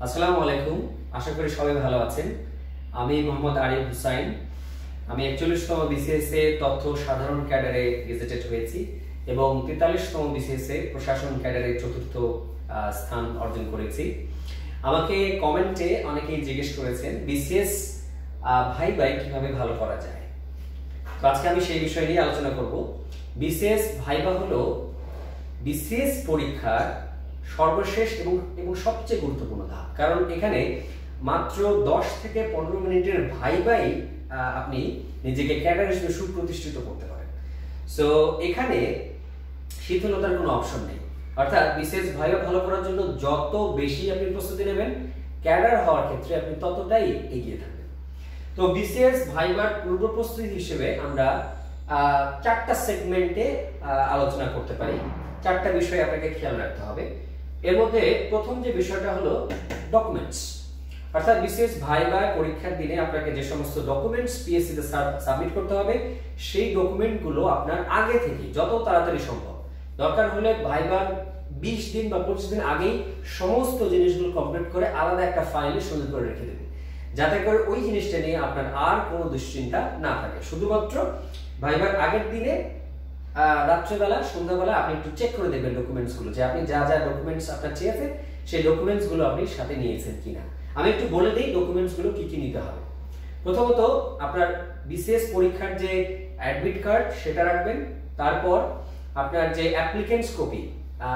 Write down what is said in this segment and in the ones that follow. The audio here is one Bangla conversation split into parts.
আসসালামু আলাইকুম। আশা করি সবাই ভালো আছেন। আমি মোহাম্মদ আরিফ হুসাইন। আমি 41তম বিসিএস এ তথ্য সাধারণ ক্যাডারে গেজেটেড হয়েছি এবং 43তম বিসিএস এ প্রশাসন ক্যাডারে চতুর্থ স্থান অর্জন করেছি। আমাকে কমেন্টে অনেকেই জিজ্ঞেস করেছেন বিসিএস ভাইবা কিভাবে ভালো করা যায়। তো আজকে আমি সেই বিষয় নিয়ে আলোচনা করব। বিসিএস ভাইবা হলো বিসিএস পরীক্ষার সর্বশেষ এবং সবচেয়ে গুরুত্বপূর্ণ ধাপ, কারণ এখানে মাত্র 10 থেকে 15 মিনিটের ভাইবাই আপনি নিজেকে ক্যাডার হিসেবে সুপ্রতিষ্ঠিত করতে পারেন। সো এখানে শিথিলতার কোনো অপশন নেই, অর্থাৎ বিসিএস ভাইবা ভালো করার জন্য যত বেশি আপনি প্রস্তুতি নেবেন, ক্যাডার হওয়ার ক্ষেত্রে আপনি ততটাই এগিয়ে থাকবেন। তো বিসিএস ভাইবার পূর্ব প্রস্তুতি হিসেবে আমরা 4টা সেগমেন্টে আলোচনা করতে পারি। 4টা বিষয় আপনাকে খেয়াল রাখতে হবে। এর মধ্যে প্রথম যে বিষয়টা হলো ডকুমেন্টস, অর্থাৎ বিসিএস ভাইবা পরীক্ষার দিনে আপনাকে যে সমস্ত ডকুমেন্টস পিএসসি তে সাবমিট করতে হবে, সেই ডকুমেন্টগুলো আপনার আগে থেকে যত তাড়াতাড়ি সম্ভব, দরকার হলে ভাইবার 20 দিন বা 25 দিন আগেই সমস্ত জিনিসগুলো কমপ্লিট করে আলাদা একটা ফাইলে সুন্দর করে রেখে দেবেন, যাতে করে ওই জিনিসটা নিয়ে আপনার আর কোনো দুশ্চিন্তা না থাকে। শুধুমাত্র ভাইবার আগের দিনে রাত্রেবেলা সন্ধ্যাবেলা আপনি একটু চেক করে দেবেন ডকুমেন্টসগুলো, যে আপনি যা যা ডকুমেন্টস আপনার চেয়েছে সেই ডকুমেন্টসগুলো আপনি সাথে নিয়েছেন কিনা। আমি একটু বলে দিই ডকুমেন্টসগুলো কি কি নিতে হবে। প্রথমত আপনার বিসিএস পরীক্ষার যে অ্যাডমিট কার্ড সেটা রাখবেন। তারপর আপনার যে অ্যাপ্লিকেন্টস কপি,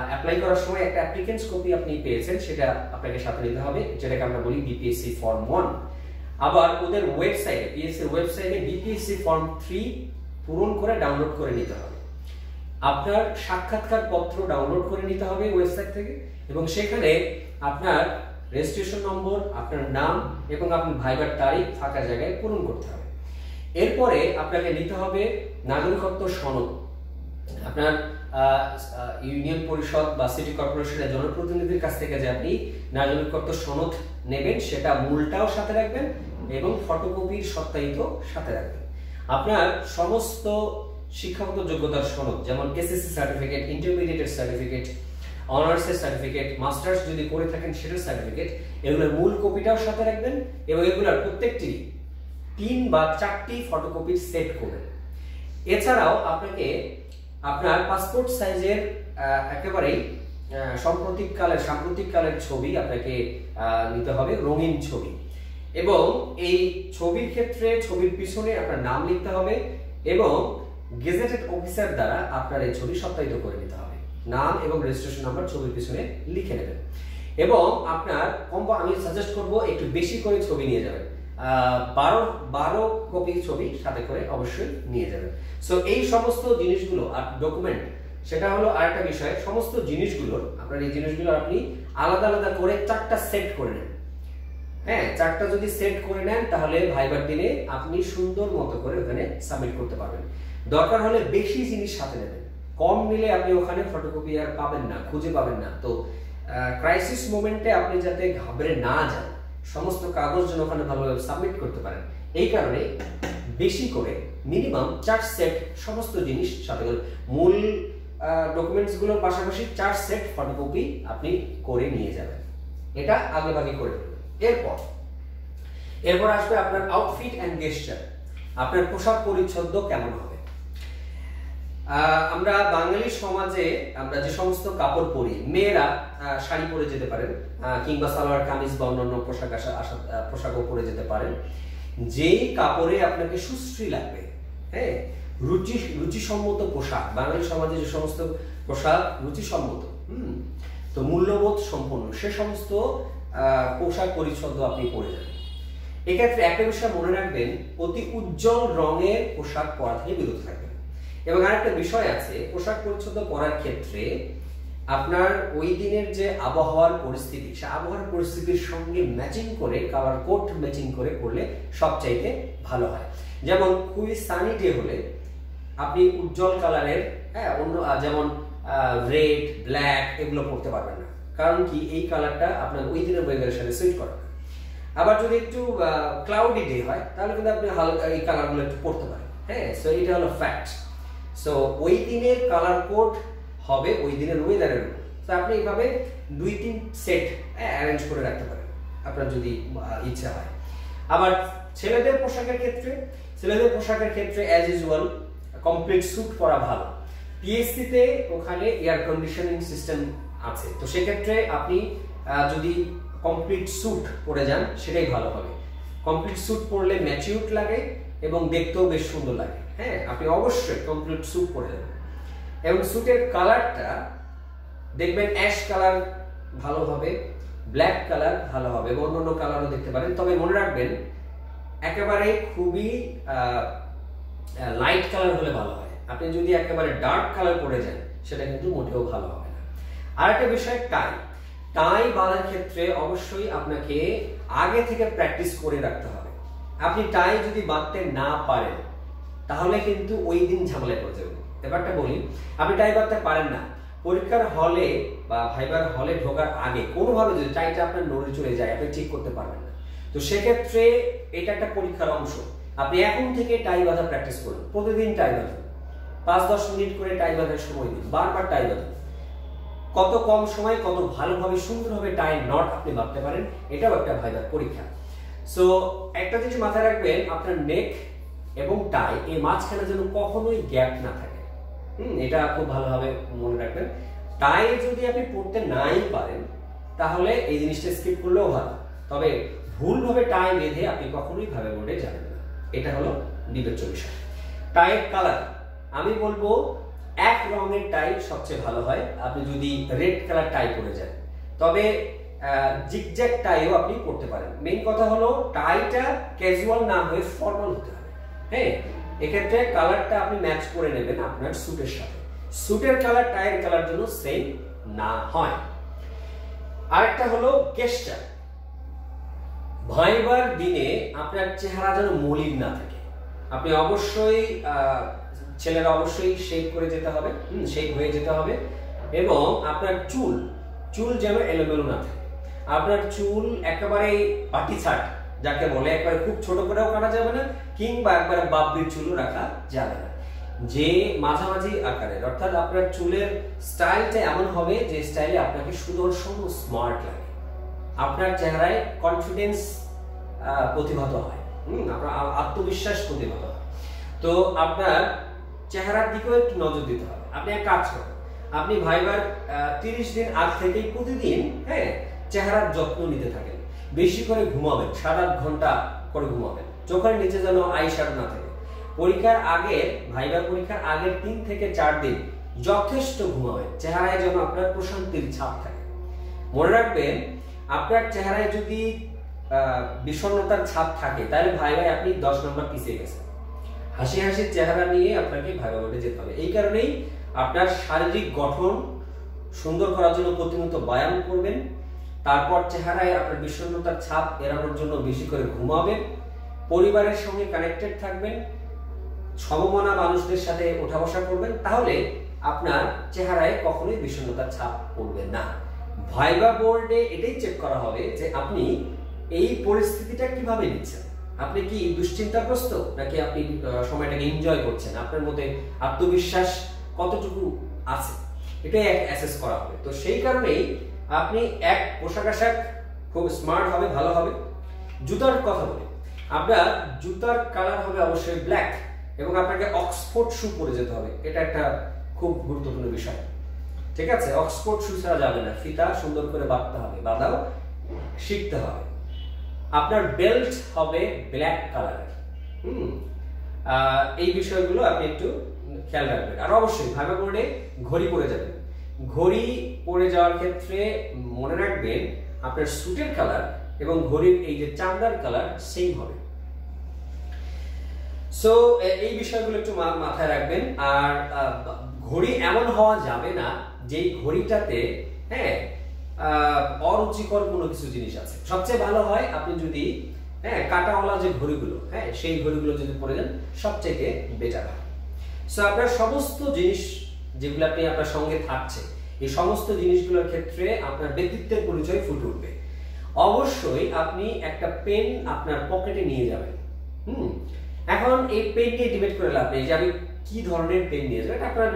অ্যাপ্লাই করার সময় একটা অ্যাপ্লিকেন্টস কপি আপনি পেয়েছেন, সেটা আপনাকে সাথে নিতে হবে, যেটাকে আমরা বলি বিপিএসসি ফর্ম 1। আবার ওদের ওয়েবসাইটে, পিএসসি এর ওয়েবসাইটে বিপিএসসি ফর্ম 3 পূরণ করে ডাউনলোড করে নিতে হবে। আপনার সাক্ষাৎকার পত্র ডাউনলোড করে নিতে হবে ওয়েবসাইট থেকে, এবং সেখানে আপনার রেজিস্ট্রেশন নম্বর, আপনার নাম এবং আপনার ভাইবার তারিখ ফাঁকা জায়গায় পূরণ করতে হবে। এরপরে আপনাকে নিতে হবে নাগরিকত্ব সনদ। আপনার ইউনিয়ন পরিষদ বা সিটি কর্পোরেশনের জনপ্রতিনিধির কাছ থেকে যে আপনি নাগরিকত্ব সনদ নেবেন, সেটা মূলটাও সাথে রাখবেন এবং ফটোকপির সত্যায়িত সাথে রাখবেন। আপনার সমস্ত শিক্ষাগত যোগ্যতার সনদ, যেমন এসএসসি সার্টিফিকেট, ইন্টারমিডিয়েটের সার্টিফিকেট, অনার্সের সার্টিফিকেট, মাস্টার্স যদি করে থাকেন সেটার সার্টিফিকেট, এগুলোর মূল কপিটাও সাথে রাখবেন এবং এগুলোর প্রত্যেকটি 3 বা 4টি ফটোকপির সেট করবেন। এছাড়াও আপনাকে আপনার পাসপোর্ট সাইজের একেবারেই সাম্প্রতিককালের ছবি আপনাকে নিতে হবে, রঙিন ছবি, এবং এই ছবির ক্ষেত্রে ছবির পিছনে আপনার নাম লিখতে হবে এবং গেজেটেড অফিসার দ্বারা আপনার এই ছবি সত্যায়িত করে নিতে হবে। নাম এবং রেজিস্ট্রেশন নাম্বার ছবির পিছনে লিখে নেবেন এবং আপনার আমি সাজেস্ট করব একটু বেশি করে ছবি নিয়ে যাবেন। 12 কপি ছবি সাথে করে অবশ্যই নিয়ে যাবেন। সো এই সমস্ত জিনিসগুলো আর ডকুমেন্ট, সেটা হলো আরেকটা বিষয়। সমস্ত জিনিসগুলোর আপনার এই জিনিসগুলো আপনি আলাদা আলাদা করে 4টা সেট করে নেন। হ্যাঁ, 4টা যদি সেট করে নেন তাহলে ভাইবার দিনে আপনি সুন্দর মতো করে ওখানে সাবমিট করতে পারবেন। দরকার হলে বেশি জিনিস সাথে নেবেন, কম নিলে আপনি ওখানে ফটোকপি আর পাবেন না, খুঁজে পাবেন না। তো ক্রাইসিস মোমেন্টে আপনি যাতে ঘাবড়ে না যান, সমস্ত কাগজ যেন ওখানে ভালোভাবে সাবমিট করতে পারেন, এই কারণে বেশি করে মিনিমাম 4 সেট সমস্ত জিনিস সাথে করে, মূল ডকুমেন্টসগুলোর পাশাপাশি 4 সেট ফটোকপি আপনি করে নিয়ে যাবেন। এটা আগেভাগে করে ফেলবেন। এরপর আসবে আপনার আউটফিট এন্ড গেস্টার, আপনার পোশাক পরিচ্ছদ কেমন হবে। আমরা বাঙালি সমাজে আমরা যে সমস্ত কাপড় পরি, মেয়েরা শাড়ি পরে যেতে পারেন কিংবা সালোয়ার কামিজ বা অন্যান্য পোশাকও পরে যেতে পারেন। যেই কাপড়ে আপনাকে সুশ্রী লাগবে, হ্যাঁ, রুচিসম্মত পোশাক, বাঙালি সমাজে যে সমস্ত পোশাক রুচিসম্মত, তো মূল্যবোধ সম্পন্ন, সে সমস্ত পোশাক পরিচ্ছদ আপনি পরে যাবেন। এক্ষেত্রে একটা বিষয় মনে রাখবেন, অতি উজ্জ্বল রঙের পোশাক পরা থেকে বিরত থাকবেন। এবং আরেকটা বিষয় আছে, পোশাক পরিচ্ছদ পরার ক্ষেত্রে আপনার ওই দিনের যে আবহাওয়ার পরিস্থিতি, সে আবহাওয়ার পরিস্থিতির সঙ্গে ম্যাচিং করে, কালার কোড ম্যাচিং করে পরলে সবচাইতে ভালো হয়। যেমন খুবই সানি ডে হলে আপনি উজ্জ্বল কালারের, হ্যাঁ, অন্য যেমন রেড, ব্ল্যাক এগুলো পরতে পারবেন না, কারণ কি এই কালারটা আপনার ওই দিনের ওয়েদারের সাথে সুইট করে না। আবার যদি একটু ক্লাউডি ডে হয় তাহলে কিন্তু আপনি হালকা এই কালারগুলো একটু পরতে পারেন। হ্যাঁ, সো এটা হলো ফ্যাক্ট। সো ওই দিনের কালার কোড হবে ওই দিনের ওয়েদারের উপর। তো আপনি এইভাবে 2-3 সেট অ্যারেঞ্জ করে রাখতে পারেন। আপনার যদি ইচ্ছা হয়। আবার ছেলেদের পোশাকের ক্ষেত্রে অ্যাজ ইউজুয়াল কমপ্লিট স্যুট পরা ভালো। পিএসসি তে ওখানে এয়ার কন্ডিশনিং সিস্টেম আছে, তো সেক্ষেত্রে আপনি যদি কমপ্লিট স্যুট পরে যান সেটাই ভালো হবে। কমপ্লিট স্যুট পরলে ম্যাচিউরড লাগে এবং দেখতেও বেশ সুন্দর লাগে। হ্যাঁ, আপনি অবশ্যই কমপ্লিট স্যুট পরে যাবেন এবং স্যুটের কালারটা দেখবেন অ্যাশ কালার ভালো হবে, ব্ল্যাক কালার ভালো হবে এবং অন্যান্য কালারও দেখতে পারেন। তবে মনে রাখবেন একেবারে খুবই লাইট কালার হলে ভালো হয়। আপনি যদি একেবারে ডার্ক কালার পরে যান সেটা কিন্তু মোটেও ভালো হবে না। আরেকটা বিষয়, টাই বাঁধার ক্ষেত্রে অবশ্যই আপনাকে আগে থেকে প্র্যাকটিস করে রাখতে হবে। আপনি টাই যদি বাঁধতে না পারেন তাহলে কিন্তু ওই দিন ঝামেলায় পড়ে যাবেন। ব্যাপারটা বলি, আপনি টাই বাঁধতে পারেন না, পরীক্ষার হলে বা ভাইবার হলে ঢোকার আগে কোনোভাবে যদি টাইটা আপনার নড়ে চলে যায় আপনি ঠিক করতে পারবেন না। তো সেক্ষেত্রে এটা একটা পরীক্ষার অংশ। আপনি এখন থেকে টাই বাঁধা প্র্যাকটিস করুন, প্রতিদিন টাই বাঁধুন, 5-10 মিনিট করে টাই বাঁধার সময় দিন, বারবার টাই বাঁধুন। কত কম সময় কত ভালোভাবে সুন্দরভাবে টাই নট আপনি বাঁধতে পারেন, এটাও একটা ভাইবার পরীক্ষা। সো একটা জিনিস মাথায় রাখবেন, আপনার নেক এবং টাই এই মাঝখানে যেন কখনোই গ্যাপ না থাকে। এটা খুব ভালোভাবে মনে রাখবেন। টাই যদি আপনি পড়তে নাই পারেন তাহলে এই জিনিসটা স্কিপ করলেও ভালো, তবে ভুলভাবে টাই বেঁধে আপনি কখনোই ভাবে বোর্ডে যাবেন না। এটা হলো বিবেচ্য বিষয়। টাইয়ের কালার আমি বলবো এক রঙের টাই সবচেয়ে ভালো হয়। আপনি যদি রেড কালার টাই পরে যান, তবে জিগজ্যাগ টাইও আপনি পরতে পারেন। মেইন কথা হলো টাইটা ক্যাজুয়াল না হয়ে ফর্মাল হতে হবে। হ্যাঁ, এক্ষেত্রে কালারটা আপনি ম্যাচ করে নেবেন আপনার স্যুটের সাথে। স্যুটের কালার টাইয়ের কালার জন্য সেম না হয়। আরেকটা হলো গেস্টার। ভাইবার দিনে আপনার চেহারা যেন মলিন না থাকে। আপনি অবশ্যই ছেলেরা অবশ্যই শেভ করে যেতে হবে, শেভ হয়ে যেতে হবে এবং আপনার চুল যেন এলোমেলো না থাকে। আপনার চুল একেবারে পাটি ছাট যাকে বলে, একবারে খুব ছোট করেও কাটা যাবে না, কিংবা একবারে বাবরির চুলও রাখা যাবে না, যে মাঝামাঝি আকারের। অর্থাৎ আপনার চুলের স্টাইলটা এমন হবে যে স্টাইলে আপনাকে সুদর্শন ও স্মার্ট লাগে, আপনার চেহারায় কনফিডেন্স প্রতিভাত হয়, আপনার আত্মবিশ্বাস প্রতিভাত হয়। তো আপনার চেহারার দিকেও একটু নজর দিতে হবে। আপনি এক কাজ করেন, আপনি ভাইবার 30 দিন আগ থেকেই প্রতিদিন চেহারার যত্ন নিতে থাকেন। বেশি করে ঘুমাবেন, 7-8 ঘন্টা করে ঘুমাবেন, চোখের নিচে যেন আই শ্যাডো না থাকে। পরীক্ষার আগে, ভাইবার পরীক্ষার আগের 3 থেকে 4 দিন যথেষ্ট ঘুমাবেন, চেহারায় যেন আপনার প্রশান্তির ছাপ থাকে। মনে রাখবেন, আপনার চেহারায় যদি বিষণ্ণতার ছাপ থাকে তাহলে ভাইবায় আপনি 10 নম্বর পিছিয়ে গেছেন। হাসি হাসি চেহারা নিয়ে আপনাকে ভাইবা বোর্ডে যেতে হবে। এই কারণেই আপনার শারীরিক গঠন সুন্দর করার জন্য প্রতিনিয়ত ব্যায়াম করবেন, তারপর চেহারায় আপনার বিষণ্ণতার ছাপ এড়ানোর জন্য বেশি করে ঘুমাবেন, পরিবারের সঙ্গে কানেক্টেড থাকবেন, সমমনা মানুষদের সাথে ওঠা বসা করবেন, তাহলে আপনার চেহারায় কখনোই বিষণ্ণতার ছাপ পড়বে না। ভাইবা বোর্ডে এটাই চেক করা হবে যে আপনি এই পরিস্থিতিটা কিভাবে নিচ্ছেন। আপনি কি দুশ্চিন্তাগ্রস্ত নাকি আপনি সময়টাকে এনজয় করছেন, আপনার মধ্যে আত্মবিশ্বাস কতটুকু আছে, এটাই অ্যাসেস করা হবে। তো সেই কারণেই আপনি এক পোশাক আশাক খুব স্মার্ট হবে, ভালো হবে। জুতার কথা বলি, আপনার জুতার কালার হবে অবশ্যই ব্ল্যাক এবং আপনাকে অক্সফোর্ড শু পরে যেতে হবে। এটা একটা খুব গুরুত্বপূর্ণ বিষয়, ঠিক আছে? অক্সফোর্ড শু ছাড়া যাবে না, ফিতা সুন্দর করে বাঁধতে হবে, বাঁধাও শিখতে হবে। আপনার বেল্ট হবে ব্ল্যাক কালারের। এই বিষয়গুলো আপনি একটু খেয়াল রাখবেন। আর অবশ্যই ভাইবা বোর্ডে ঘড়ি পরে যাবেন। ঘড়ি পরে যাওয়ার ক্ষেত্রে মনে রাখবেন আপনার স্যুটের কালার এবং ঘড়ির এই যে চামড়ার কালার সেম হবে। সো এই বিষয়গুলো একটু মাথায় রাখবেন। আর ঘড়ি এমন হওয়া যাবে না যেই ঘড়িটাতে অরুচিকর কোনো কিছু জিনিস আছে। সবচেয়ে ভালো হয় আপনি যদি কাটাওয়ালা যে ঘড়িগুলো, সেই ঘড়িগুলো যদি পরে যান সবচেয়ে বেটার হয়। সো আপনার সমস্ত জিনিস যেগুলো আপনি আপনার সঙ্গে থাকছে, এই সমস্ত জিনিসগুলোর ক্ষেত্রে আপনার ব্যক্তিত্বের পরিচয় ফুটে উঠবে। অবশ্যই আপনি একটা পেন আপনার পকেটে নিয়ে যাবেন। এখন এই পেন নিয়ে ডিবেট করে লাভ নেই যে আমি কি ধরনের পেন নিয়ে যাবেন, এটা আপনার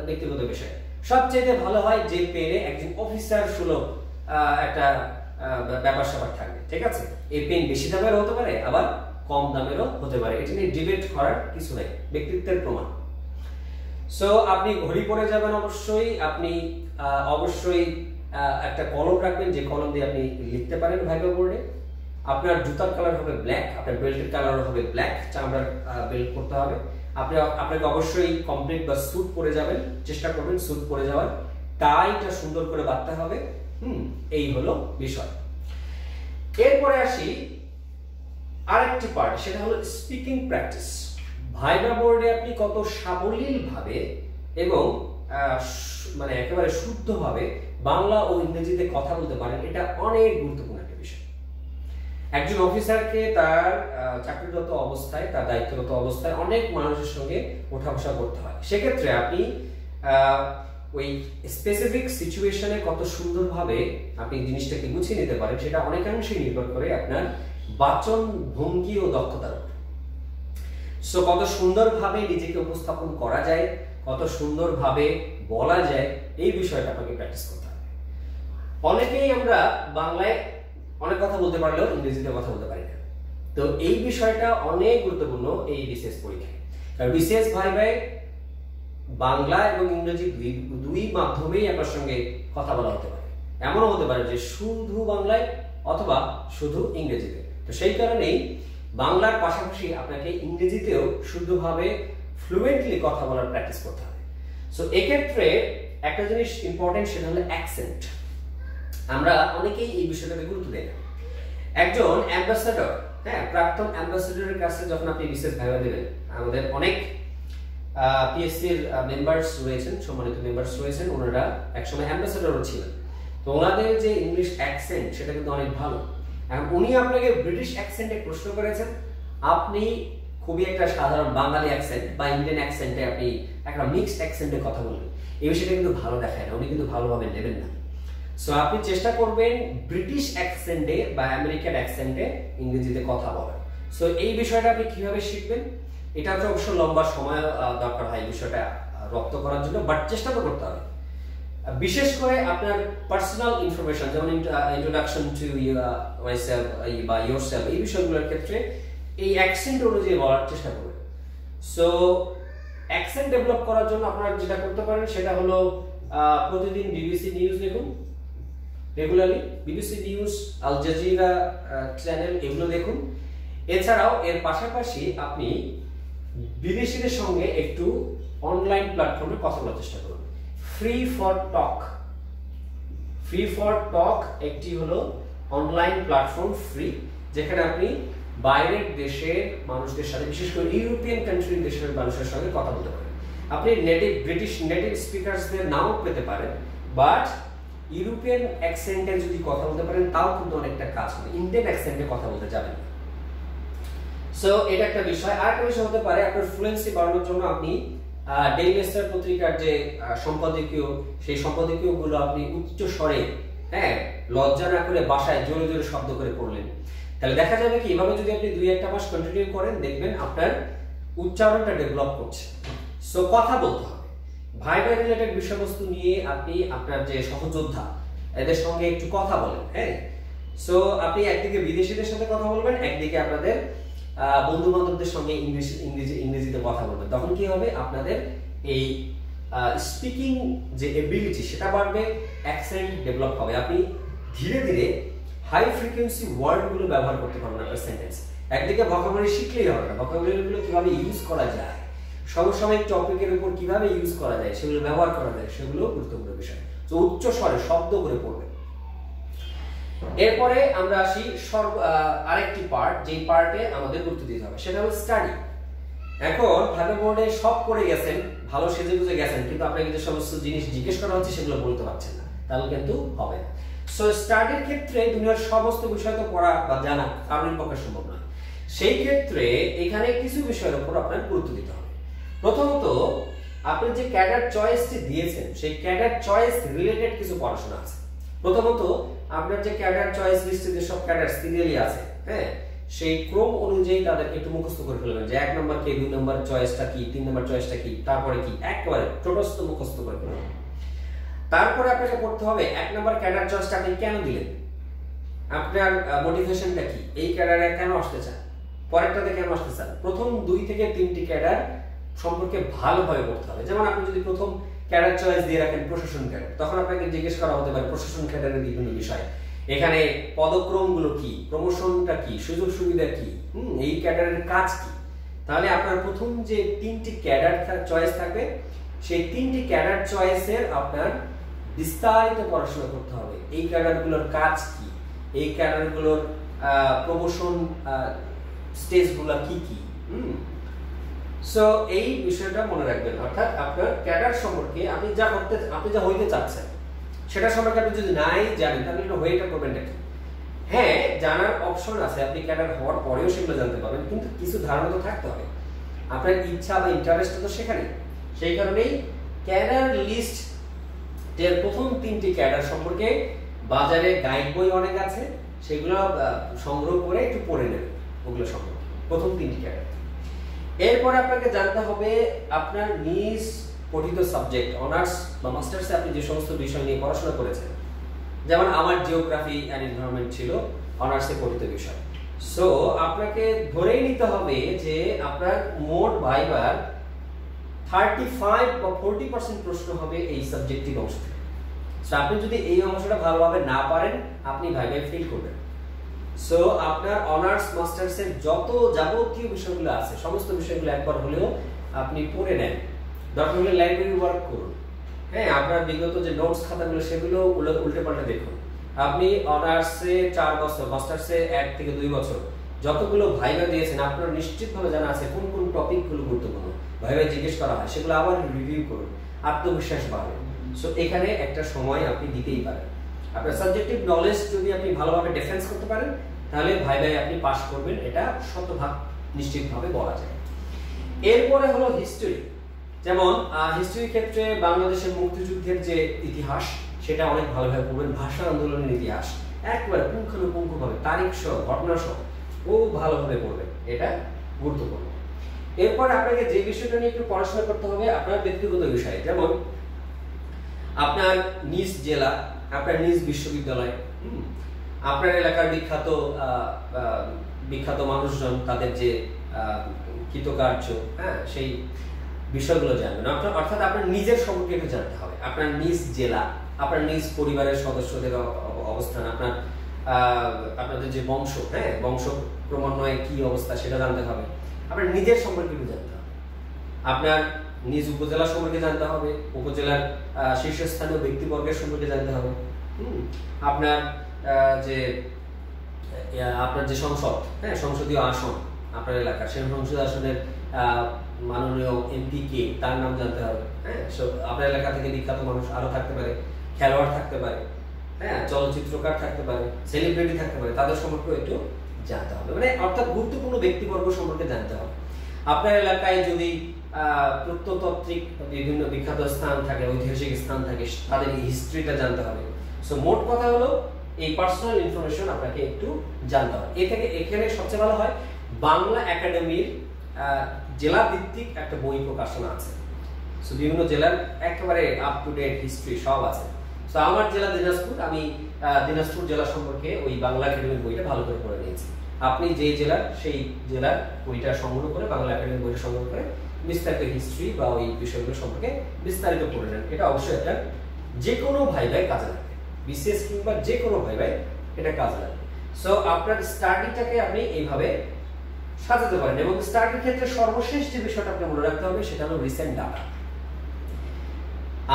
ব্যক্তিগত বিষয়। সবচেয়ে ভালো হয় যে পেনে একজন অফিসার সুলভ একটা ব্যাপার স্যাপার থাকবে, ঠিক আছে? এই পেন বেশি দামেরও হতে পারে, আবার কম দামেরও হতে পারে, এটা নিয়ে ডিবেট করার কিছু নাই, ব্যক্তিত্বের প্রমাণ। সো আপনি ঘড়ি পরে যাবেন, অবশ্যই আপনি অবশ্যই একটা কলম রাখবেন, যে কলম দিয়ে আপনি লিখতে পারেন ভাইবা বোর্ডে। আপনার জুতার কালার হবে ব্ল্যাক, আপনার বেল্টের কালার হবে ব্ল্যাক, চামড়ার বেল্ট পরতে হবে। আপনাকে অবশ্যই কমপ্লিট বা স্যুট পরে যাবেন, চেষ্টা করবেন স্যুট পরে যাওয়ার, টাইটা সুন্দর করে বাঁধতে হবে। এই হলো বিষয়। এরপরে আসি আরেকটি পার্ট, সেটা হলো স্পিকিং প্র্যাকটিস। ভাইবা বোর্ডে আপনি কত সাবলীল ভাবে এবং মানে একেবারে শুদ্ধভাবে বাংলা ও ইংরেজিতে কথা বলতে পারেন, এটা অনেক গুরুত্বপূর্ণ একটা বিষয়। একজন অফিসারকে তার চাকরিরত অবস্থায়, তার দায়িত্বরত অবস্থায় অনেক মানুষের সঙ্গে ওঠা বসা করতে হয়। সেক্ষেত্রে আপনি ওই স্পেসিফিক সিচুয়েশনে কত সুন্দরভাবে আপনি জিনিসটাকে গুছিয়ে নিতে পারেন, সেটা অনেকাংশেই নির্ভর করে আপনার বাচন ভঙ্গি ও দক্ষতার উপর। সো কত সুন্দরভাবে নিজেকে উপস্থাপন করা যায়, কত সুন্দরভাবে বলা যায়, এই বিষয়টা আপনাকে প্র্যাকটিস করতে হবে। অনেকেই আমরা বাংলায় অনেক কথা বলতে পারলেও ইংরেজিতে কথা বলতে পারি না। তো এই বিষয়টা অনেক গুরুত্বপূর্ণ এই বিসিএস পরীক্ষায়। কারণ বিসিএস ভাইভায় বাংলা এবং ইংরেজি দুই মাধ্যমেই আপনার সঙ্গে কথা বলা হতে পারে। এমনও হতে পারে যে শুধু বাংলায় অথবা শুধু ইংরেজিতে। তো সেই কারণেই বাংলার পাশাপাশি আপনাকে ইংরেজিতেও শুদ্ধভাবে ফ্লুয়েন্টলি কথা বলার প্র্যাকটিস করতে হবে। সো এক্ষেত্রে একটা জিনিস ইম্পর্টেন্ট, সেটা হলো অ্যাকসেন্ট। আমরা অনেকেই এই বিষয়টাকে গুরুত্ব দেই না। একজন অ্যাম্বাসেডর, প্রাক্তন অ্যাম্বাসেডরের কাছে যখন আপনি বিশেষ ভাইবা দেবেন, আমাদের অনেক পিএসসির মেম্বার্স রয়েছেন, সম্মানিত মেম্বার্স রয়েছেন, ওনারা একসময় অ্যাম্বাসেডরও ছিলেন। তো ওনাদের যে ইংলিশ অ্যাকসেন্ট সেটা কিন্তু অনেক ভালো। এখন উনি আপনাকে ব্রিটিশ অ্যাকসেন্টে প্রশ্ন করেছেন, আপনি খুবই একটা সাধারণ বাঙালি অ্যাকসেন্ট বা ইন্ডিয়ান অ্যাকসেন্টে আপনি একটা মিক্সড অ্যাকসেন্টে কথা বলবেন, এই বিষয়টা কিন্তু ভালো দেখায় না, উনি কিন্তু ভালোভাবে নেবেন না। সো আপনি চেষ্টা করবেন ব্রিটিশ অ্যাকসেন্টে বা আমেরিকান অ্যাকসেন্টে ইংরেজিতে কথা বলার। সো এই বিষয়টা আপনি কিভাবে শিখবেন, এটা তো অবশ্য লম্বা সময় দরকার হয় এই বিষয়টা রপ্ত করার জন্য, বাট চেষ্টা তো করতে হবে। বিশেষ করে আপনার পার্সোনাল ইনফরমেশন, যেমন ইন্ট্রোডাকশন টু মাইসেলফ বা ইয়োরসেলফ, এই বিষয়গুলোর ক্ষেত্রে এই অ্যাকসেন্ট অনুযায়ী বলার চেষ্টা করবেন। সো অ্যাকসেন্ট ডেভেলপ করার জন্য আপনারা যেটা করতে পারেন সেটা হলো প্রতিদিন বিবিসি নিউজ দেখুন, regularly BBC news, Al Jazeera channel, এগুলো দেখুন। এছাড়াও এর পাশাপাশি আপনি বিদেশিদের সঙ্গে একটু অনলাইন প্ল্যাটফর্মে কথা বলার চেষ্টা করুন। ফ্রি ফর টক একটি হলো অনলাইন প্ল্যাটফর্ম, ফ্রি, যেখানে আপনি বাইরের দেশের মানুষদের সাথে, বিশেষ করে ইউরোপিয়ান কান্ট্রির দেশের মানুষের সঙ্গে কথা বলতে পারেন। আপনি ব্রিটিশ নেটিভ স্পিকারসদের নাও পেতে পারেন, বাট ইউরোপিয়ান অ্যাকসেন্টে যদি কথা বলতে পারেন তাও কিন্তু অনেকটা কাজ হবে, ইন্ডিয়ান অ্যাকসেন্টে কথা বলতে যাবেন না। সো এটা একটা বিষয়। আর একটা বিষয় হতে পারে, আপনার ফ্লুয়েন্সি বাড়ানোর জন্য আপনি ডেইলি স্টার পত্রিকার যে সম্পাদকীয়, সেই সম্পাদকীয়গুলো আপনি উচ্চ স্বরে, লজ্জা না করে বাসায় জোরে জোরে শব্দ করে পড়লেন, তাহলে দেখা যাবে কি এভাবে যদি আপনি 2-1 মাস কন্টিনিউ করেন, দেখবেন আপনার উচ্চারণটা ডেভেলপ করছে। সো কথা বলতে হবে, ভাইবা রিলেটেড বিষয়বস্তু নিয়ে আপনি আপনার যে সহযোদ্ধা এদের সঙ্গে একটু কথা বলেন। সো আপনি একদিকে বিদেশিদের সাথে কথা বলবেন, একদিকে আপনাদের বন্ধু বান্ধবদের সঙ্গে ইংরেজিতে কথা বলবেন। তখন কি হবে, আপনাদের এই স্পিকিং যে এবিলিটি সেটা বাড়বে, অ্যাকসেন্ট ডেভেলপ হবে। আপনি ধীরে ধীরে হাই ফ্রিকোয়েন্সি ওয়ার্ডগুলো ব্যবহার করতে পারবেন আপনার সেন্টেন্স। একদিকে ভোকাবুলারি শিখলেই হবে না, ভোকাবুলারিগুলো কিভাবে ইউজ করা যায়, সমসাময়িক টপিকের উপর কিভাবে ইউজ করা যায়, সেগুলো ব্যবহার করা যায়, সেগুলো গুরুত্বপূর্ণ বিষয়। তো উচ্চ স্বরে শব্দ করে পড়বেন। এরপরে আমরা আসি আরেকটি পার্ট, যেই পার্টে আমাদের গুরুত্ব দিতে হবে, সেটা হলো স্টাডি। এখন ভাইবা বোর্ডে সব করে গেছেন, ভালো সেজে গুজে গেছেন, কিন্তু আপনাকে যে সমস্ত জিনিস জিজ্ঞেস করা হচ্ছে সেগুলো বলতে পারছেন না, তাহলে কিন্তু হবে না। সো স্টাডির ক্ষেত্রে দুনিয়ার সমস্ত বিষয় তো পড়া বা জানা কারোর পক্ষে সম্ভব নয়। সেই ক্ষেত্রে এখানে কিছু বিষয়ের উপর আপনার গুরুত্ব দিতে হবে। প্রথমত, আপনি যে ক্যাডার চয়েসটি দিয়েছেন সেই ক্যাডার চয়েস রিলেটেড কিছু পড়াশোনা আছে। প্রথমত, আপনার যে ক্যাডার চয়েস লিস্টে যে সব ক্যাডার সিরিয়ালি আছে, সেই ক্রম অনুযায়ী তাদেরকে একটু মুখস্থ করে ফেলবেন, যে 1 নম্বর কে, 2 নম্বর চয়েসটা কি, 3 নম্বর চয়েসটা কি, তারপরে কি, একেবারে টোটস্থ মুখস্থ করে ফেলবেন। তারপরে আপনাকে পড়তে হবে 1 নম্বর ক্যাডার চয়েসটা আপনি কেন দিলেন, আপনার মোটিভেশনটা কি, এই ক্যাডারে কেন আসতে চান, পরেরটাতে কেন আসতে চান। প্রথম 2 থেকে 3টি ক্যাডার সম্পর্কে ভালোভাবে পড়তে হবে। যেমন আপনি যদি প্রথম ক্যাডার চয়েস দিয়ে রাখেন প্রশাসন ক্যাডার, তখন আপনাকে জিজ্ঞেস করা হতে পারে প্রশাসন ক্যাডারের বিভিন্ন বিষয়, এখানে পদক্রমগুলো কি, প্রমোশনটা কি, সুযোগ সুবিধা কি, এই ক্যাডারের কাজ কি। তাহলে আপনার প্রথম যে 3টি ক্যাডার চয়েস থাকবে, সেই 3টি ক্যাডার চয়েসের আপনার বিস্তারিত পড়াশোনা করতে হবে। এই ক্যাডারগুলোর কাজ কি, এই ক্যাডারগুলোর প্রমোশন স্টেজগুলো কি কি। সো এই বিষয়টা মনে রাখবেন। অর্থাৎ আপনার ক্যাডার সম্পর্কে আপনি যা হইতে চাচ্ছেন সেটা সম্পর্কে আপনি যদি নাই জানেন, তাহলে এটা হয়েটা করবেনটা কি। হ্যাঁ, জানার অপশন আছে, আপনি ক্যাডার হওয়ার পরেও সেগুলো জানতে পারবেন, কিন্তু কিছু ধারণা তো থাকতে হবে। আপনার ইচ্ছা বা ইন্টারেস্ট তো সেখানে। সেই কারণেই ক্যাডার লিস্ট এর প্রথম 3টি ক্যাডার সম্পর্কে বাজারে গাইড বই অনেক আছে, সেগুলো সংগ্রহ করে একটু পড়ে নেবেন ওগুলো সম্পর্কে, প্রথম 3টি ক্যাডার। এরপরে আপনাকে জানতে হবে আপনার নিজ পঠিত সাবজেক্ট, অনার্স বা মাস্টার্সে আপনি যে সমস্ত বিষয় নিয়ে পড়াশোনা করেছেন। যেমন আমার জিওগ্রাফি অ্যান্ড এনভায়রনমেন্ট ছিল অনার্সে পঠিত বিষয়। সো আপনাকে ধরেই নিতে হবে যে আপনার মোট ভাইবার 35 বা 40% প্রশ্ন হবে এই সাবজেক্টিভ অংশ থেকে। সো আপনি যদি এই অংশটা ভালোভাবে না পারেন, আপনি ভাইভায় ফেল করবেন। সো আপনার অনার্স মাস্টার্সের যত যাবতীয় বিষয়গুলো আছে, সমস্ত বিষয়গুলো একবার হলেও আপনি পড়ে নেন। দরকার হলে লাইব্রেরি ওয়ার্ক করুন। হ্যাঁ, আপনার বিগত যে নোটস খাতাগুলো সেগুলো উল্টে পাল্টে দেখুন। আপনি অনার্সে 4 বছর, মাস্টার্সে 1 থেকে 2 বছর যতগুলো ভাইভা দিয়েছেন, আপনার নিশ্চিতভাবে জানা আছে কোন কোন টপিকগুলো গুরুত্বপূর্ণ, ভাইভা জিজ্ঞেস করা হয়, সেগুলো আবার রিভিউ করুন, আত্মবিশ্বাস বাড়বে। সো এখানে একটা সময় আপনি দিতেই পারেন। আপনার সাবজেক্টিভ নলেজ যদি আপনি ভালোভাবে ডিফেন্স করতে পারেন, তাহলে ভাইভায় আপনি পাস করবেন, এটা শতভাগ নিশ্চিতভাবে বলা যায়। এরপরে হলো হিস্ট্রি। যেমন হিস্ট্রির ক্ষেত্রে বাংলাদেশের মুক্তিযুদ্ধের যে ইতিহাস, সেটা অনেক ভালোভাবে পড়বেন। ভাষা আন্দোলনের ইতিহাস একবারে পুঙ্খানুপুঙ্খভাবে, তারিখ সহ, ঘটনা সহ ও ভালোভাবে পড়বেন, এটা গুরুত্বপূর্ণ। এরপর আপনাকে যে বিষয়টা নিয়ে একটু পড়াশোনা করতে হবে আপনার ব্যক্তিগত বিষয়ে, যেমন আপনার নিজ জেলা, আপনার নিজ বিশ্ববিদ্যালয়, আপনার এলাকার বিখ্যাত মানুষজন, তাদের যে কৃতকার্য, হ্যাঁ, সেই বিষয়গুলো জানবেন। অর্থাৎ আপনার নিজের সম্পর্কে একটু জানতে হবে। আপনার নিজ জেলা, আপনার নিজ পরিবারের সদস্যদের অবস্থান, আপনাদের যে বংশ, হ্যাঁ, বংশ ক্রমান্বয়ে কি অবস্থা সেটা জানতে হবে। আপনার নিজের সম্পর্কে একটু জানতে হবে। আপনার নিজ উপজেলা সম্পর্কে জানতে হবে, উপজেলার শীর্ষস্থানীয় ব্যক্তিবর্গের সম্পর্কে জানতে হবে। আপনার যে সংসদ, হ্যাঁ, সংসদীয় আসন আপনার এলাকার, সেই সংসদীয় আসনের মাননীয় এমপি কে, তার নাম জানতে হবে। হ্যাঁ, আপনার এলাকা থেকে বিখ্যাত মানুষ আরো থাকতে পারে, খেলোয়াড় থাকতে পারে, হ্যাঁ, চলচ্চিত্রকার থাকতে পারে, সেলিব্রিটি থাকতে পারে, তাদের সম্পর্কে একটু জানতে হবে। মানে অর্থাৎ গুরুত্বপূর্ণ ব্যক্তিবর্গ সম্পর্কে জানতে হবে। আপনার এলাকায় যদি প্রত্নতাত্ত্বিক বিভিন্ন বিখ্যাত স্থান থাকে, ঐতিহাসিক স্থান থাকে, তাদের হিস্ট্রিটা জানতে হবে। সো মোট কথা হলো এই পার্সোনাল ইনফরমেশন আপনাকে একটু জানতে হবে। এখানে সবচেয়ে ভালো হয় বাংলা একাডেমির জেলা ভিত্তিক একটা বই প্রকাশনা আছে। সো বিভিন্ন জেলার একেবারে আপ টু ডেট হিস্ট্রি সব আছে। সো আমার জেলা দিনাজপুর, আমি দিনাজপুর জেলা সম্পর্কে ওই বাংলা একাডেমির বইটা ভালো করে পড়ে নিয়েছি। আপনি যে জেলার, সেই জেলার বইটা সংগ্রহ করে, বাংলা একাডেমির বইটা সংগ্রহ করে বিস্তারিত হিস্ট্রি বা ওই বিষয়গুলো সম্পর্কে বিস্তারিত পড়ে নেন। এটা অবশ্যই একটা যে কোনো ভাইভাই কাজে লাগবে, বিশেষ কিংবা যে কোনো ভাইভাই এটা কাজে লাগবে। সো আপনার স্টাডিটাকে আপনি এইভাবে সাজাতে পারেন। এবং স্টাডির ক্ষেত্রে সর্বশেষ যে বিষয়টা আপনি মনে রাখতে হবে সেটা হলো রিসেন্ট ডাটা।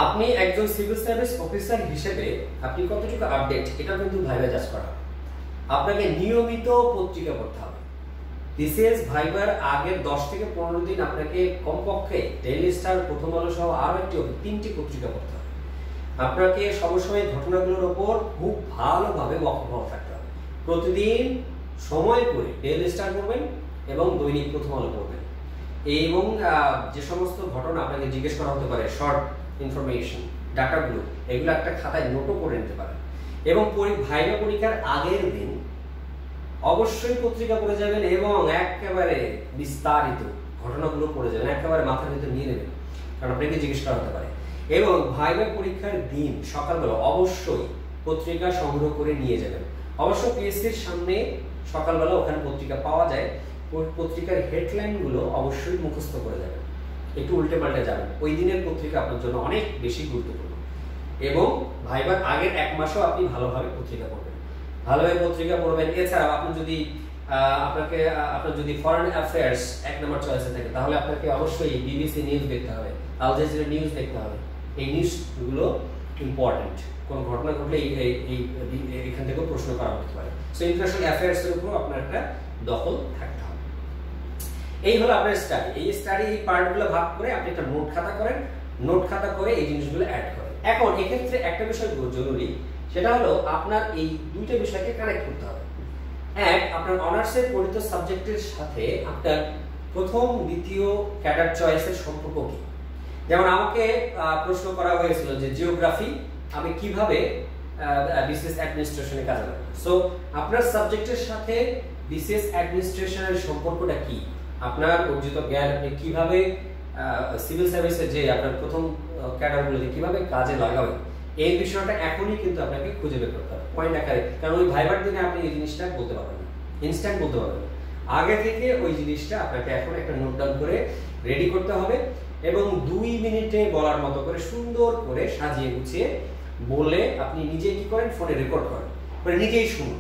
আপনি একজন সিভিল সার্ভিস অফিসার হিসেবে আপনি কতটুকু আপডেট, এটা কিন্তু ভাইভা জাজ করা। আপনাকে নিয়মিত পত্রিকা পড়তে হবে। বিসিএস ভাইবার আগের 10 থেকে 15 দিন আপনাকে কমপক্ষে ডেইলি স্টার, প্রথম আলো সহ আরো 3টি পত্রিকা পড়তে হবে। আপনাকে সবসময় ঘটনাগুলোর উপর খুব ভালোভাবে ওয়াকিবহাল থাকতে হবে। প্রতিদিন সময় করে ডেইলি স্টার পড়বেন এবং দৈনিক প্রথম আলো পড়বেন। এবং যে সমস্ত ঘটনা আপনাকে জিজ্ঞেস করা হতে পারে, শর্ট ইনফরমেশন, ডাটাগুলো, এগুলো একটা খাতায় নোটও করে নিতে পারেন। এবং ভাইভা পরীক্ষার আগের দিন অবশ্যই পত্রিকা পড়ে যাবেন এবং একেবারে বিস্তারিত ঘটনাগুলো পড়ে যাবেন, একেবারে মাথার ভিতরে নিয়ে নেবেন, কারণ আপনাকে জিজ্ঞেস করা হতে পারে। এবং ভাইভা পরীক্ষার দিন সকালবেলা অবশ্যই পত্রিকা সংগ্রহ করে নিয়ে যাবেন। অবশ্য পিএসসির সামনে সকালবেলা ওখানে পত্রিকা পাওয়া যায়, পত্রিকার হেডলাইনগুলো অবশ্যই মুখস্থ করে যাবেন, একটু উল্টে পাল্টে যাবেন। ওই দিনের পত্রিকা আপনার জন্য অনেক বেশি গুরুত্বপূর্ণ এবং ভাইবার আগের 1 মাসও আপনি ভালোভাবে পত্রিকা পড়বেন, ভালোভাবে পত্রিকা পড়বেন। এছাড়াও আপনি যদি আপনার যদি ফরেন অ্যাফেয়ার্স 1 নম্বর চয়েসে থাকে, তাহলে আপনাকে অবশ্যই বিবিসি নিউজ দেখতে হবে, আল জাজিরা নিউজ দেখতে হবে। এই নিউজগুলো ইম্পর্টেন্ট, কোন ঘটনা ঘটলে এখান থেকেও প্রশ্ন করা হতে পারে। সো ইন্টারন্যাশনাল অ্যাফেয়ার্সের উপর আপনার একটা দখল থাকতে হবে। এই হলো আপনার স্টাডি। এই পার্টগুলো ভাগ করে আপনি একটা নোট খাতা করেন, নোট খাতা করে এই জিনিসগুলো অ্যাড করেন। এখন এক্ষেত্রে একটা বিষয় জরুরি, সেটা হলো আপনার এই দুইটা বিষয়কে কানেক্ট করতে হবে। এক, আপনার অনার্সের পড়িত সাবজেক্টের সাথে আপনার প্রথম দ্বিতীয় ক্যাডার চয়েসের সম্পর্ক কি। যেমন আমাকে প্রশ্ন করা হয়েছিল যে জিওগ্রাফি আমি কিভাবে বিসিএস অ্যাডমিনিস্ট্রেশনে কাজে লাগাবো। সো আপনার সাবজেক্টের সাথে বিসিএস অ্যাডমিনিস্ট্রেশনের সম্পর্কটা কি, আপনার অর্জিত জ্ঞান আপনি কিভাবে সিভিল সার্ভিসে যে আপনার প্রথম ক্যাডারগুলোতে কিভাবে কাজে লাগাবেন, এই বিষয়টা এখনই কিন্তু আপনাকে খুঁজে বের করতে হবে পয়েন্ট আকারে। কারণ ওই ভাইবার দিনে আপনি এই জিনিসটা বলতে পারবেন না, ইনস্ট্যান্ট বলতে পারবেন না। আগে থেকে ওই জিনিসটা আপনাকে এখন একটা নোট ডাউন করে রেডি করতে হবে এবং 2 মিনিটে বলার মতো করে সুন্দর করে সাজিয়ে গুছিয়ে বলে আপনি নিজে কি করেন, ফোনে রেকর্ড করেন, মানে নিজেই শুনুন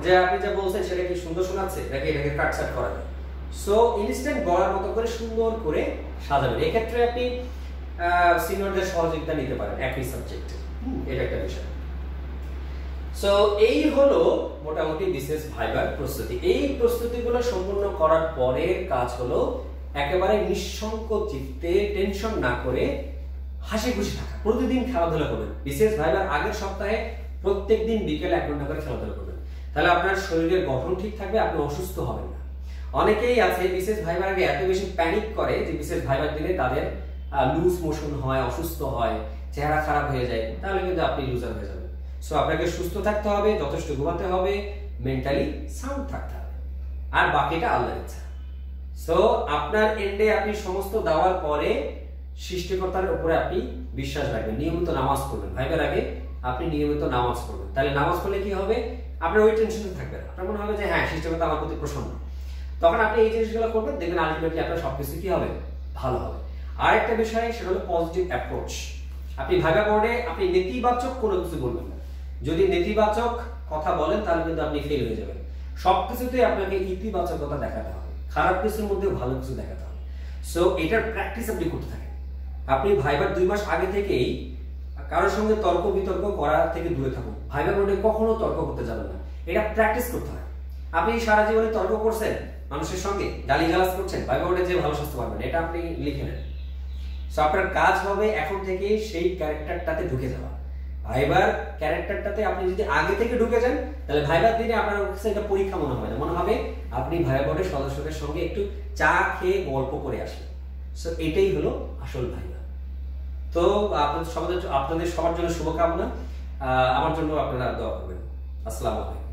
যে আপনি যা বলছেন সেটা কি সুন্দর শোনাচ্ছে নাকি এটাকে কাটছাট করা যায়। সো ইনস্ট্যান্ট বলার মতো করে সুন্দর করে সাজাবেন। এক্ষেত্রে আপনি সিনিয়রদের সহযোগিতা নিতে পারেন একই সাবজেক্টে, এটা একটা বিষয়। সো এই হলো মোটামুটি বিসিএস ভাইবার প্রস্তুতি। এই প্রস্তুতিগুলো সম্পূর্ণ করার পরে কাজ হলো একেবারে নিঃসংক চিত্তে, টেনশন না করে হাসি খুশি থাকা। প্রতিদিন খেলাধুলা করবেন। বিসিএস ভাইবার আগের সপ্তাহে প্রত্যেকদিন বিকেলে 1 ঘন্টা করে খেলাধুলা করবেন, তাহলে আপনার শরীরের গঠন ঠিক থাকবে, আপনি অসুস্থ হবেন না। অনেকেই আছে বিসিএস ভাইবার আগে এত বেশি প্যানিক করে যে বিসিএস ভাইবার দিনে তাদের লুজ মোশন হয়, অসুস্থ হয়, চেহারা খারাপ হয়ে যায়, তাহলে কিন্তু আপনি লুজার হয়ে যাবেন। সো আপনাকে সুস্থ থাকতে হবে, যথেষ্ট ঘুমাতে হবে, মেন্টালি সাউন্ড থাকতে হবে, আর বাকিটা আল্লাহর ইচ্ছা। সো আপনার এন্ডে আপনি সমস্ত দেওয়ার পরে সৃষ্টিকর্তার উপরে আপনি বিশ্বাস রাখবেন, নিয়মিত নামাজ পড়বেন। ভাইবার আগে আপনি নিয়মিত নামাজ পড়বেন, তাহলে নামাজ পড়লে কি হবে, আপনার ওই টেনশনে থাকবে না। আপনার মনে হবে যে হ্যাঁ, সৃষ্টিকর্তা আমার প্রতি প্রসন্ন। তখন আপনি এই জিনিসগুলো করবেন, দেখবেন আলটিমেটলি আপনার সবকিছু কি হবে, ভালো হবে। আরেকটা বিষয়, সেটা হলো পজিটিভ অ্যাপ্রোচ। আপনি ভাইবা বোর্ডে আপনি নেতিবাচক কোনো কিছু বলবেন না। যদি নেতিবাচক কথা বলেন তাহলে কিন্তু আপনি ফেল হয়ে যাবেন। সবকিছুতেই আপনাকে ইতিবাচকতা দেখাতে হবে, খারাপ কিছুর মধ্যে ভালো কিছু দেখাতে হবে। সো এটার প্র্যাকটিস আপনি করতে থাকেন। আপনি ভাইবার 2 মাস আগে থেকেই কারোর সঙ্গে তর্ক বিতর্ক করা থেকে দূরে থাকুন। ভাইবা বোর্ডে কখনো তর্ক করতে যাবেন না, এটা প্র্যাকটিস করতে হয়। আপনি সারা জীবনে তর্ক করছেন মানুষের সঙ্গে, গালিগালাজ করছেন, ভাইবা বোর্ডে যে ভালো সাজতে পারবেন, এটা আপনি লিখে নেন। সো আপনার কাজ হবে এখন থেকে সেই ক্যারেক্টারটাতে ঢুকে যাওয়া। ভাইবার ক্যারেক্টারটাতে আপনি যদি আগে থেকে ঢুকে যান, তাহলে ভাইবার দিনে আপনার কাছে এটা পরীক্ষা মনে হবে না, মনে হবে আপনি ভাইবা বোর্ডের সদস্যদের সঙ্গে একটু চা খেয়ে গল্প করে আসেন। সো এটাই হলো আসল ভাইবা। তো আপনাদের সবার জন্য শুভকামনা, আমার জন্য আপনারা দোয়া করবেন। আসসালামু আলাইকুম।